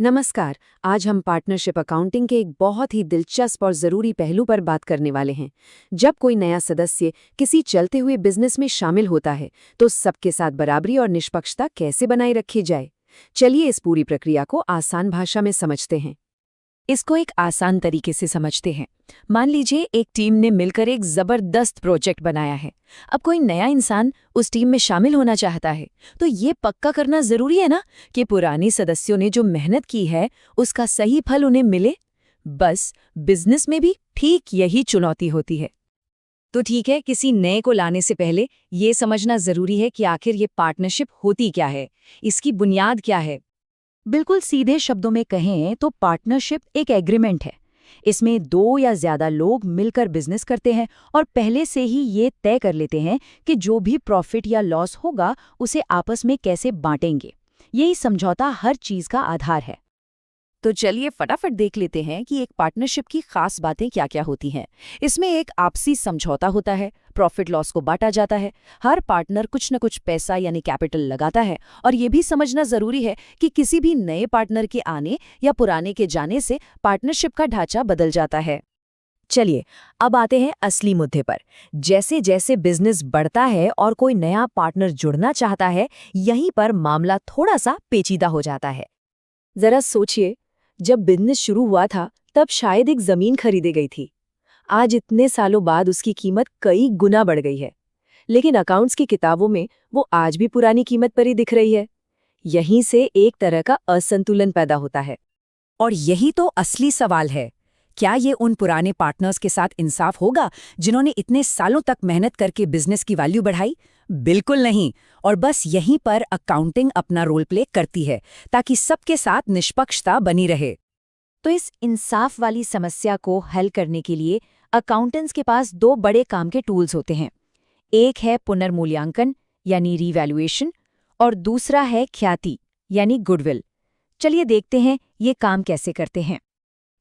नमस्कार। आज हम पार्टनरशिप अकाउंटिंग के एक बहुत ही दिलचस्प और ज़रूरी पहलू पर बात करने वाले हैं। जब कोई नया सदस्य किसी चलते हुए बिजनेस में शामिल होता है तो सबके साथ बराबरी और निष्पक्षता कैसे बनाए रखी जाए। चलिए इस पूरी प्रक्रिया को आसान भाषा में समझते हैं। इसको एक आसान तरीके से समझते हैं। मान लीजिए एक टीम ने मिलकर एक जबरदस्त प्रोजेक्ट बनाया है। अब कोई नया इंसान उस टीम में शामिल होना चाहता है तो ये पक्का करना जरूरी है ना कि पुराने सदस्यों ने जो मेहनत की है उसका सही फल उन्हें मिले। बस बिजनेस में भी ठीक यही चुनौती होती है। तो ठीक है, किसी नए को लाने से पहले ये समझना जरूरी है कि आखिर ये पार्टनरशिप होती क्या है, इसकी बुनियाद क्या है। बिल्कुल सीधे शब्दों में कहें तो पार्टनरशिप एक एग्रीमेंट है। इसमें दो या ज्यादा लोग मिलकर बिजनेस करते हैं और पहले से ही ये तय कर लेते हैं कि जो भी प्रॉफिट या लॉस होगा उसे आपस में कैसे बांटेंगे। यही समझौता हर चीज का आधार है। तो चलिए फटाफट देख लेते हैं कि एक पार्टनरशिप की खास बातें क्या क्या होती हैं। इसमें एक आपसी समझौता होता है, प्रॉफिट लॉस को बांटा जाता है, हर पार्टनर कुछ न कुछ पैसा यानी कैपिटल लगाता है और ये भी समझना जरूरी है कि किसी भी नए पार्टनर के आने या पुराने के जाने से पार्टनरशिप का ढांचा बदल जाता है। चलिए अब आते हैं असली मुद्दे पर। जैसे जैसे बिजनेस बढ़ता है और कोई नया पार्टनर जुड़ना चाहता है, यहीं पर मामला थोड़ा सा पेचीदा हो जाता है। जरा सोचिए, जब बिजनेस शुरू हुआ था तब शायद एक जमीन खरीदी गई थी। आज इतने सालों बाद उसकी कीमत कई गुना बढ़ गई है, लेकिन अकाउंट्स की किताबों में वो आज भी पुरानी कीमत पर ही दिख रही है। यहीं से एक तरह का असंतुलन पैदा होता है। और यही तो असली सवाल है, क्या ये उन पुराने पार्टनर्स के साथ इंसाफ होगा जिन्होंने इतने सालों तक मेहनत करके बिजनेस की वैल्यू बढ़ाई? बिल्कुल नहीं। और बस यहीं पर अकाउंटिंग अपना रोल प्ले करती है ताकि सबके साथ निष्पक्षता बनी रहे। तो इस इंसाफ वाली समस्या को हल करने के लिए अकाउंटेंट्स के पास दो बड़े काम के टूल्स होते हैं। एक है पुनर्मूल्यांकन यानी रीवैल्यूएशन और दूसरा है ख्याति यानी गुडविल। चलिए देखते हैं ये काम कैसे करते हैं।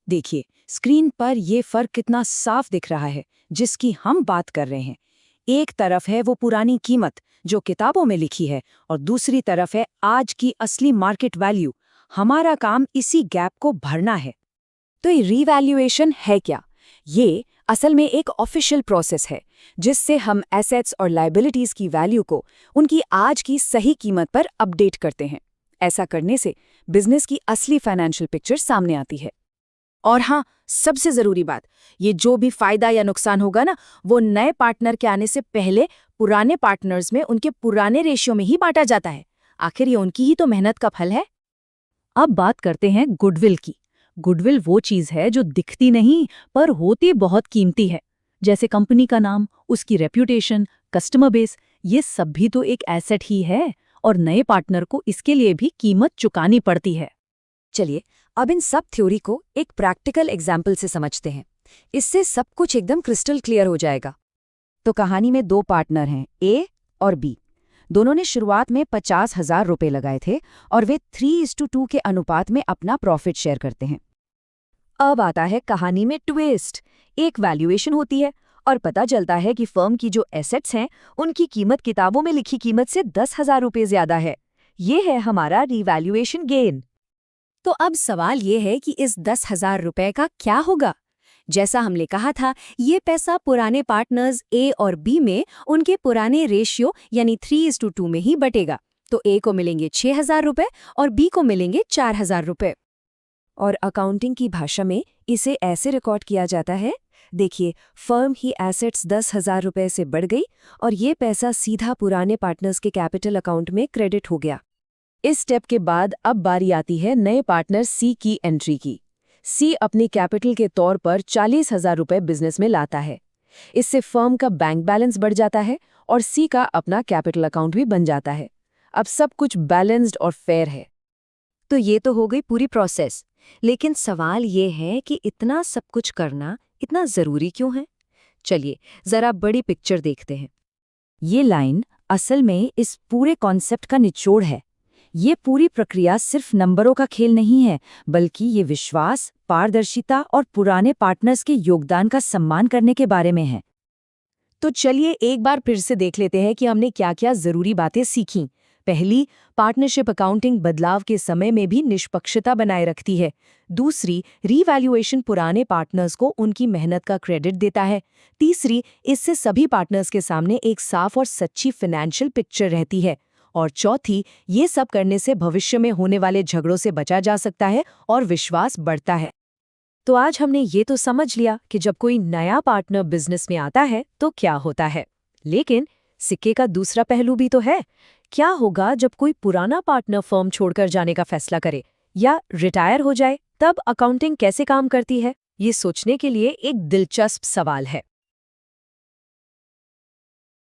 देखिए स्क्रीन पर ये फर्क कितना साफ दिख रहा है जिसकी हम बात कर रहे हैं। एक तरफ है वो पुरानी कीमत जो किताबों में लिखी है और दूसरी तरफ है आज की असली मार्केट वैल्यू। हमारा काम इसी गैप को भरना है। तो ये रीवैल्यूएशन है क्या? ये असल में एक ऑफिशियल प्रोसेस है जिससे हम एसेट्स और लायबिलिटीज की वैल्यू को उनकी आज की सही कीमत पर अपडेट करते हैं। ऐसा करने से बिजनेस की असली फाइनेंशियल पिक्चर सामने आती है। और हाँ, सबसे जरूरी बात, ये जो भी फायदा या नुकसान होगा ना, वो नए पार्टनर के आने से पहले पुराने पार्टनर्स में उनके पुराने रेशियो में ही बांटा जाता है। आखिर ये उनकी ही तो मेहनत का फल है। अब बात करते हैं गुडविल की। गुडविल वो चीज है जो दिखती नहीं पर होती बहुत कीमती है। जैसे कंपनी का नाम, उसकी रेप्यूटेशन, कस्टमर बेस, ये सब भी तो एक एसेट ही है और नए पार्टनर को इसके लिए भी कीमत चुकानी पड़ती है। चलिए अब इन सब थ्योरी को एक प्रैक्टिकल एग्जाम्पल से समझते हैं। इससे सब कुछ एकदम क्रिस्टल क्लियर हो जाएगा। तो कहानी में दो पार्टनर हैं, ए और बी। दोनों ने शुरुआत में 50,000 रुपए लगाए थे और वे 3:2 के अनुपात में अपना प्रॉफिट शेयर करते हैं। अब आता है कहानी में ट्विस्ट। एक वैल्यूएशन होती है और पता चलता है कि फर्म की जो एसेट्स हैं उनकी कीमत किताबों में लिखी कीमत से 10,000 रुपए ज्यादा है। ये है हमारा रिवैल्यूएशन गेन। तो अब सवाल ये है कि इस 10,000 रुपए का क्या होगा? जैसा हमने कहा था, ये पैसा पुराने पार्टनर्स ए और बी में उनके पुराने रेशियो यानी 3:2 में ही बटेगा। तो ए को मिलेंगे 6,000 रुपए और बी को मिलेंगे 4,000 रुपए। और अकाउंटिंग की भाषा में इसे ऐसे रिकॉर्ड किया जाता है। देखिए, फर्म ही एसेट्स 10,000 रुपए से बढ़ गई और ये पैसा सीधा पुराने पार्टनर्स के कैपिटल अकाउंट में क्रेडिट हो गया। इस स्टेप के बाद अब बारी आती है नए पार्टनर सी की एंट्री की। सी अपनी कैपिटल के तौर पर 40,000 रुपए बिजनेस में लाता है। इससे फर्म का बैंक बैलेंस बढ़ जाता है और सी का अपना कैपिटल अकाउंट भी बन जाता है। अब सब कुछ बैलेंस्ड और फेयर है। तो ये तो हो गई पूरी प्रोसेस, लेकिन सवाल ये है कि इतना सब कुछ करना इतना जरूरी क्यों है? चलिए जरा बड़ी पिक्चर देखते हैं। ये लाइन असल में इस पूरे कॉन्सेप्ट का निचोड़ है। ये पूरी प्रक्रिया सिर्फ नंबरों का खेल नहीं है, बल्कि ये विश्वास, पारदर्शिता और पुराने पार्टनर्स के योगदान का सम्मान करने के बारे में है। तो चलिए एक बार फिर से देख लेते हैं कि हमने क्या क्या जरूरी बातें सीखीं। पहली, पार्टनरशिप अकाउंटिंग बदलाव के समय में भी निष्पक्षता बनाए रखती है। दूसरी, रीवैल्यूएशन पुराने पार्टनर्स को उनकी मेहनत का क्रेडिट देता है। तीसरी, इससे सभी पार्टनर्स के सामने एक साफ और सच्ची फाइनेंशियल पिक्चर रहती है। और चौथी, ये सब करने से भविष्य में होने वाले झगड़ों से बचा जा सकता है और विश्वास बढ़ता है। तो आज हमने ये तो समझ लिया कि जब कोई नया पार्टनर बिजनेस में आता है तो क्या होता है, लेकिन सिक्के का दूसरा पहलू भी तो है। क्या होगा जब कोई पुराना पार्टनर फर्म छोड़कर जाने का फैसला करे या रिटायर हो जाए? तब अकाउंटिंग कैसे काम करती है, ये सोचने के लिए एक दिलचस्प सवाल है।